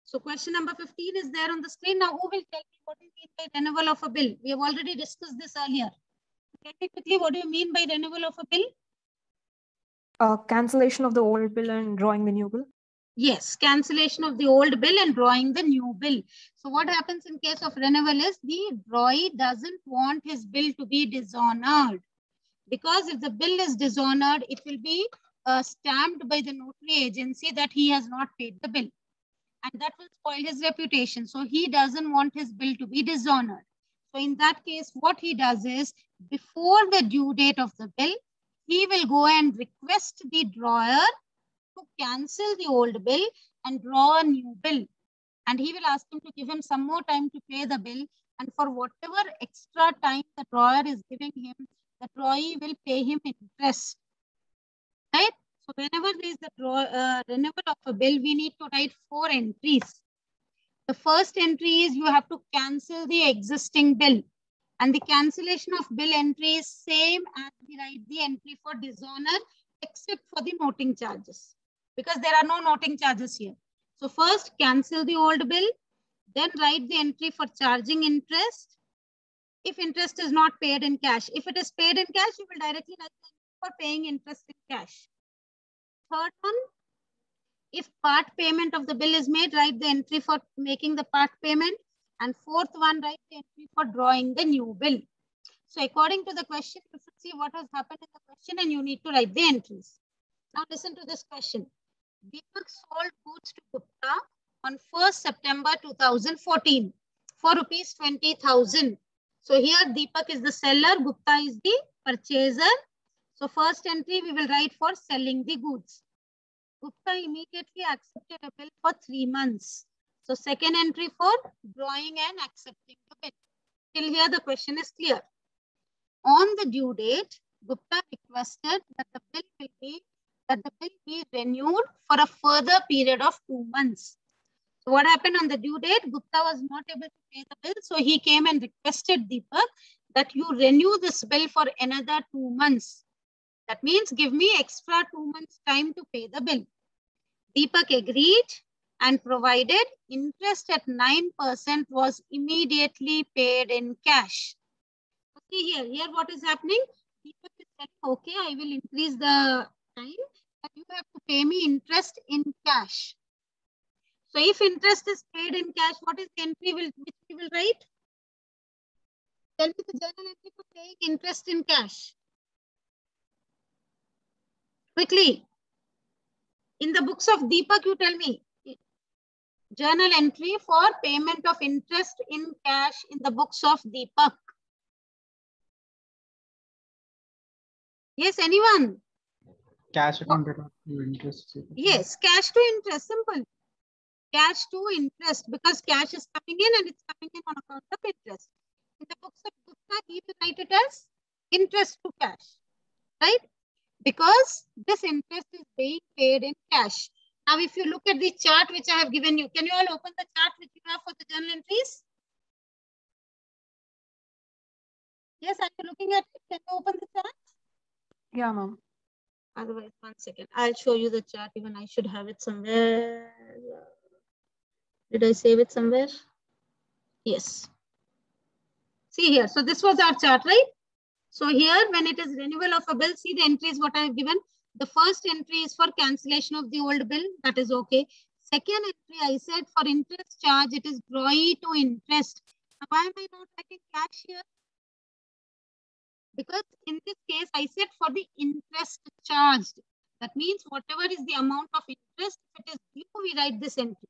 So question number 15 is there on the screen. Now, who will tell me what do you mean by renewal of a bill? We have already discussed this earlier. Tell me quickly, what do you mean by renewal of a bill? Cancellation of the old bill and drawing the new bill. Yes, cancellation of the old bill and drawing the new bill. So what happens in case of renewal is the drawee doesn't want his bill to be dishonored. Because if the bill is dishonored, it will be stamped by the notary agency that he has not paid the bill. And that will spoil his reputation. So he doesn't want his bill to be dishonored. So in that case, what he does is, before the due date of the bill, he will go and request the drawer to cancel the old bill and draw a new bill. And he will ask him to give him some more time to pay the bill. And for whatever extra time the drawer is giving him, the drawee will pay him interest. Right? So whenever there is the renewal of a bill, we need to write 4 entries. The first entry is you have to cancel the existing bill. And the cancellation of bill entry is same as we write the entry for dishonor, except for the noting charges. Because there are no noting charges here. So first cancel the old bill, then write the entry for charging interest. If interest is not paid in cash. If it is paid in cash, you will directly write the entry for paying interest in cash. Third one, if part payment of the bill is made, write the entry for making the part payment. And fourth one, write the entry for drawing the new bill. So according to the question, you should see what has happened in the question and you need to write the entries. Now listen to this question. Deepak sold goods to Gupta on 1st September 2014 for rupees 20,000. So here Deepak is the seller, Gupta is the purchaser. So first entry we will write for selling the goods. Gupta immediately accepted a bill for 3 months. So second entry for drawing and accepting the bill. Till here the question is clear. On the due date, Gupta requested that the bill be renewed for a further period of 2 months. So what happened on the due date? Gupta was not able to pay the bill. So he came and requested Deepak that you renew this bill for another 2 months. That means give me extra 2 months time to pay the bill. Deepak agreed and provided interest at 9% was immediately paid in cash. See here what is happening? Deepak is saying, okay, I will increase the time, but you have to pay me interest in cash. So if interest is paid in cash, what is the entry which we will write? Tell me the journal entry for paying interest in cash. Quickly. In the books of Deepak, you tell me. Journal entry for payment of interest in cash in the books of Deepak. Yes, anyone? Cash account to interest. Yes, cash to interest, simple. Cash to interest, because cash is coming in and it's coming in on account of interest. In the books of Gupta, he will write it as interest to cash, right? Because this interest is being paid in cash. Now, if you look at the chart which I have given you, can you all open the chart which you have for the journal entries? Yes, are you looking at it? Can you open the chart? Yeah, ma'am. Otherwise, 1 second. I'll show you the chart. Even I should have it somewhere. Did I save it somewhere? Yes. See here. So this was our chart, right? So here, when it is renewal of a bill, see the entries what I have given. The first entry is for cancellation of the old bill. That is okay. Second entry, I said for interest charge, it is drawee to interest. Now, why am I not writing cash here? Because in this case, I said for the interest charged. That means whatever is the amount of interest, if it is due, we write this entry.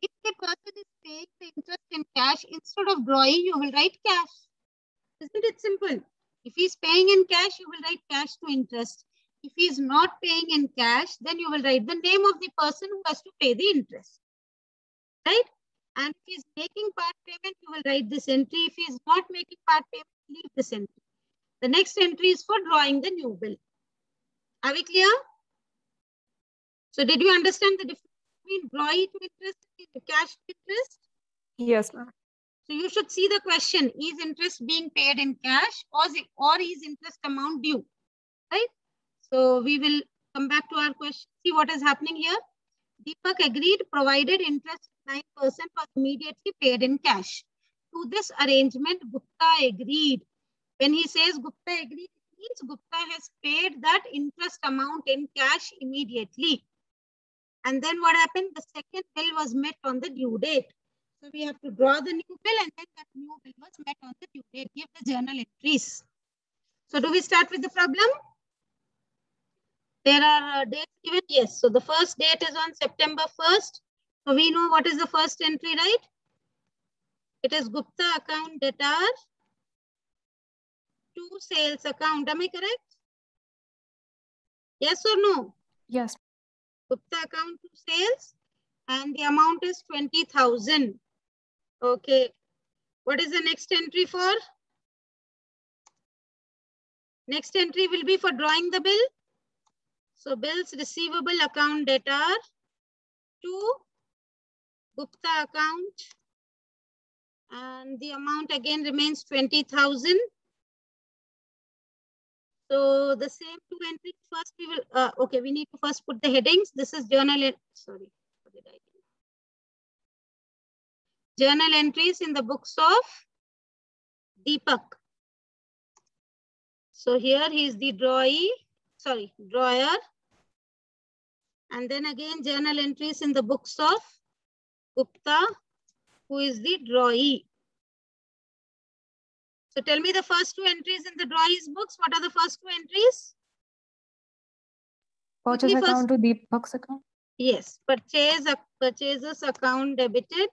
If the person is paying the interest in cash, instead of drawee, you will write cash. Isn't it simple? If he's paying in cash, you will write cash to interest. If he's not paying in cash, then you will write the name of the person who has to pay the interest. Right? And if he's making part payment, you will write this entry. If he's not making part payment, leave this entry. The next entry is for drawing the new bill. Are we clear? So did you understand the difference between drawee to interest and cash to interest? Yes, ma'am. So you should see the question, is interest being paid in cash or is interest amount due? Right? So we will come back to our question. See what is happening here. Deepak agreed, provided interest 9% was immediately paid in cash. To this arrangement, Gupta agreed. When he says Gupta agreed, it means Gupta has paid that interest amount in cash immediately. And then what happened? The second bill was met on the due date. So we have to draw the new bill, and then that new bill was met on the due date. Give the journal entries. So do we start with the problem? There are dates given. Yes. So the first date is on September 1st. So we know what is the first entry, right? It is Gupta account debtor to sales account. Am I correct? Yes or no? Yes. Gupta account to sales, and the amount is 20,000. Okay. What is the next entry for? Next entry will be for drawing the bill. So bills receivable account debtor to Gupta account, and the amount again remains 20,000. So the same two entries. First we will, okay, we need to first put the headings. This is journal, sorry, what did I do? Journal entries in the books of Deepak. So here he is the drawer. And then again, journal entries in the books of Gupta, who is the drawee. So tell me the first two entries in the drawee's books. What are the first two entries? Purchase account to Deepak's account. Yes, purchases account debited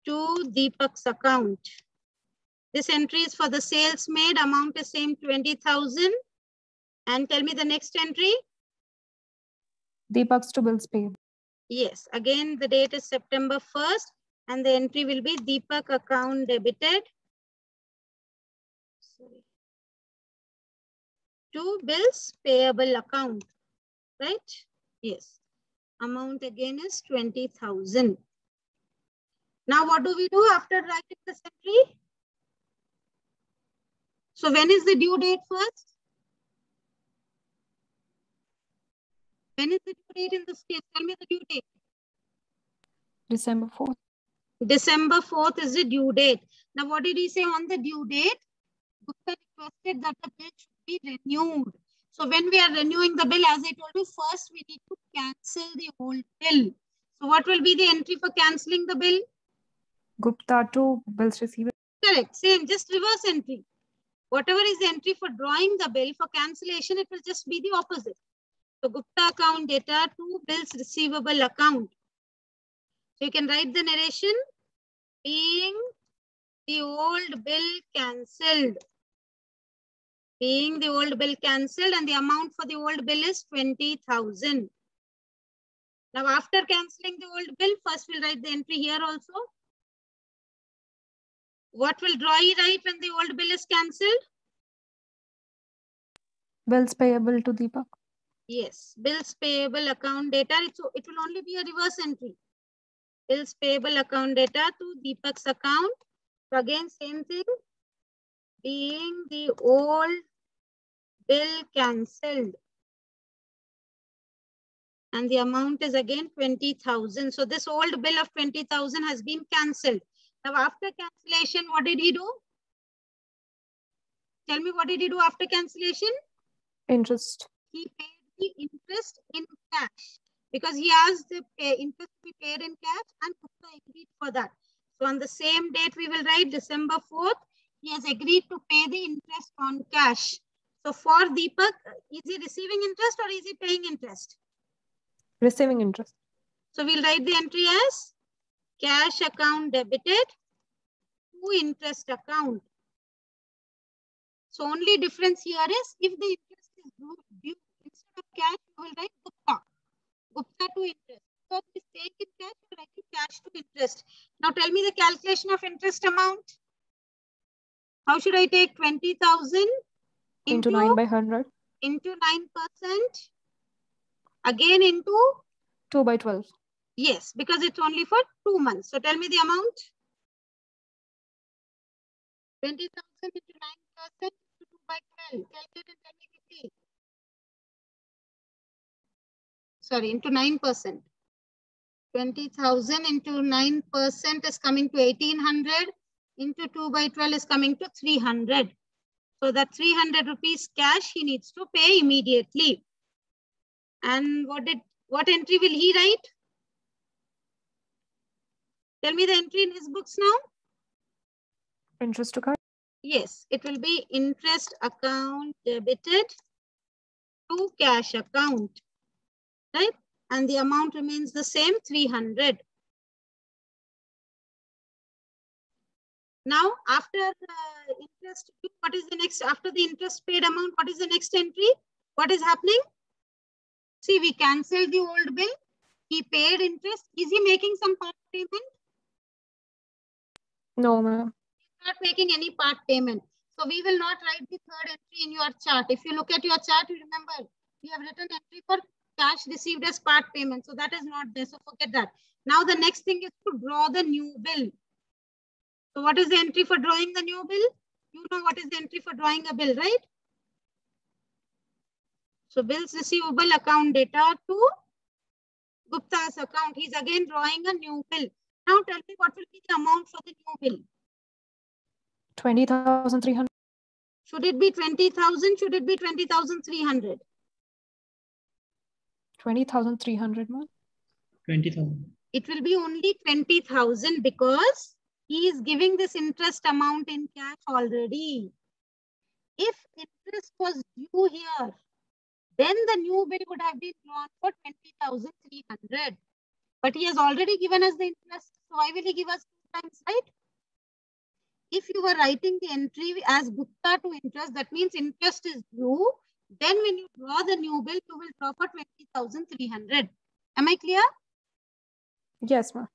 to Deepak's account. This entry is for the sales made. Amount is same 20,000. And tell me the next entry. Deepak's to bills paid. Yes, again the date is September 1st, and the entry will be Deepak account debited to bills payable account, right? Yes. Amount again is 20,000. Now what do we do after writing this entry? So when is the due date first? When is the due date in this case? Tell me the due date. December 4th. December 4th is the due date. Now what did he say on the due date? Gupta requested that the bill should be renewed. So when we are renewing the bill, as I told you, first we need to cancel the old bill. So what will be the entry for cancelling the bill? Gupta to bills receivable. Correct. Same, just reverse entry. Whatever is the entry for drawing the bill, for cancellation, it will just be the opposite. So Gupta account debtor to bills receivable account. So you can write the narration. Being the old bill cancelled. Being the old bill cancelled, and the amount for the old bill is 20,000. Now after cancelling the old bill, first we'll write the entry here also. What will drawee write when the old bill is cancelled? Bills payable to Deepak. Yes, bills payable account data. It will only be a reverse entry. Bills payable account data to Deepak's account. So again, same thing. Being the old bill cancelled, and the amount is again 20,000. So this old bill of 20,000 has been cancelled. Now after cancellation, what did he do? Tell me, what did he do after cancellation? Interest. He paid the interest in cash because he asked the interest to be paid in cash, and Gupta agreed for that. So on the same date, we will write December 4th. He has agreed to pay the interest on cash. So for Deepak, is he receiving interest or is he paying interest? Receiving interest. So we'll write the entry as cash account debited to interest account. So only difference here is if the interest is due, instead of cash, you will write Gupta. Gupta to interest. So if it's paying in cash, you write cash to interest. Now tell me the calculation of interest amount. How should I take 20,000 into 9 by 100? Into 9%. Again into 2 by 12. Yes, because it's only for 2 months. So tell me the amount. 20,000 into 9% into 2 by 12. Calculate and tell me quickly. Sorry, into 9%. 20,000 into 9% is coming to 1,800 into 2 by 12 is coming to 300. So that 300 rupees cash he needs to pay immediately. And what entry will he write? Tell me the entry in his books now. Interest to cash. Yes, it will be interest account debited to cash account, right? And the amount remains the same, 300. Now, after interest, what is the next? After the interest paid amount, what is the next entry? What is happening? See, we cancelled the old bill. He paid interest. Is he making some part payment? No, ma'am. Not making any part payment. So we will not write the third entry in your chart. If you look at your chart, you remember we have written entry for cash received as part payment. So that is not there. So forget that. Now the next thing is to draw the new bill. So what is the entry for drawing the new bill? You know what is the entry for drawing a bill, right? So bills receivable account data to Gupta's account. He's again drawing a new bill. Now tell me what will be the amount for the new bill? 20,300. Should it be 20,000? Should it be 20,300? 20,300, ma'am. 20,000. It will be only 20,000 because he is giving this interest amount in cash already. If interest was due here, then the new bill would have been drawn for 20,300. But he has already given us the interest. So why will he give us 2 times, right? If you were writing the entry as Gupta to interest, that means interest is due. Then when you draw the new bill, you will draw for 20,300. Am I clear? Yes, ma'am.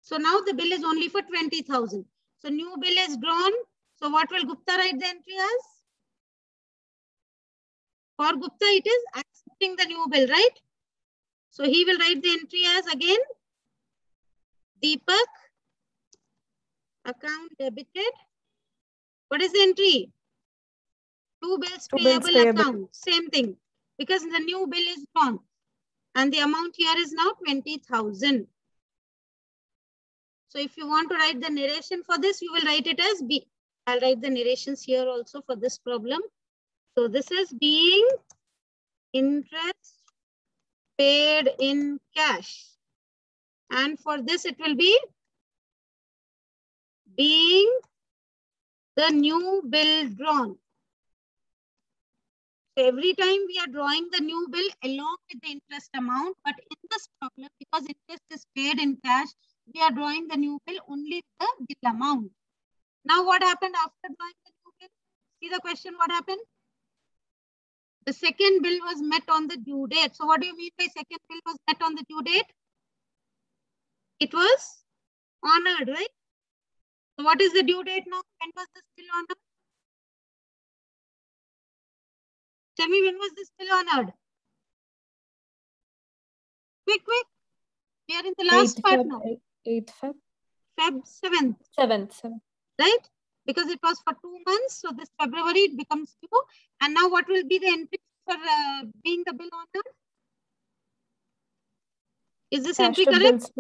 So now the bill is only for 20,000. So new bill is drawn. So what will Gupta write the entry as? For Gupta, it is accepting the new bill, right? So he will write the entry as again, Deepak, account debited. What is the entry? Two bills payable account. Same thing. Because the new bill is drawn. And the amount here is now 20,000. So if you want to write the narration for this, you will write it as B. I'll write the narrations here also for this problem. So this is being interest paid in cash. And for this, it will be being the new bill drawn. So every time we are drawing the new bill along with the interest amount, but in this problem, because interest is paid in cash, we are drawing the new bill only with the bill amount. Now what happened after drawing the new bill? See the question, what happened? The second bill was met on the due date. So what do you mean by second bill was met on the due date? It was honored, right? So what is the due date now? When was this bill honored? Tell me, when was this bill honored? Quick. We are in the last part now. 8th Feb. Feb 7th. 7th. Right? Because it was for 2 months. So this February it becomes due. And now what will be the entry for being the bill honored? Is this entry correct?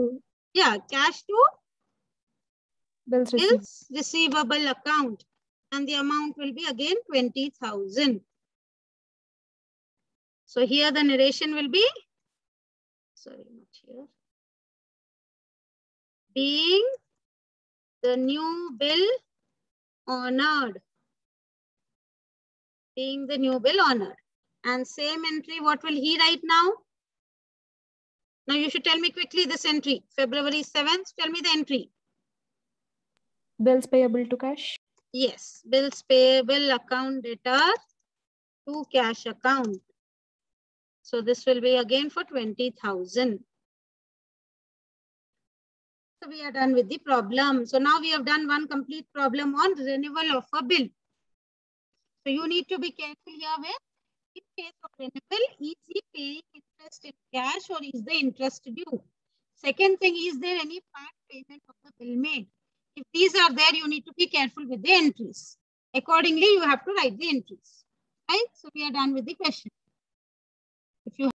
Yeah, cash to bills receivable account. And the amount will be again 20,000. So here the narration will be, sorry, not here. Being the new bill honored. Being the new bill honored. And same entry, what will he write now? Now you should tell me quickly this entry. February 7th, tell me the entry. Bills payable to cash. Yes, bills payable account data to cash account. So this will be again for 20,000. So we are done with the problem. So now we have done one complete problem on renewal of a bill. So you need to be careful here with, in case of renewal, is he paying interest in cash or is the interest due? Second thing, is there any part payment of the bill made? If these are there, you need to be careful with the entries. Accordingly, you have to write the entries. Right? So we are done with the question. If you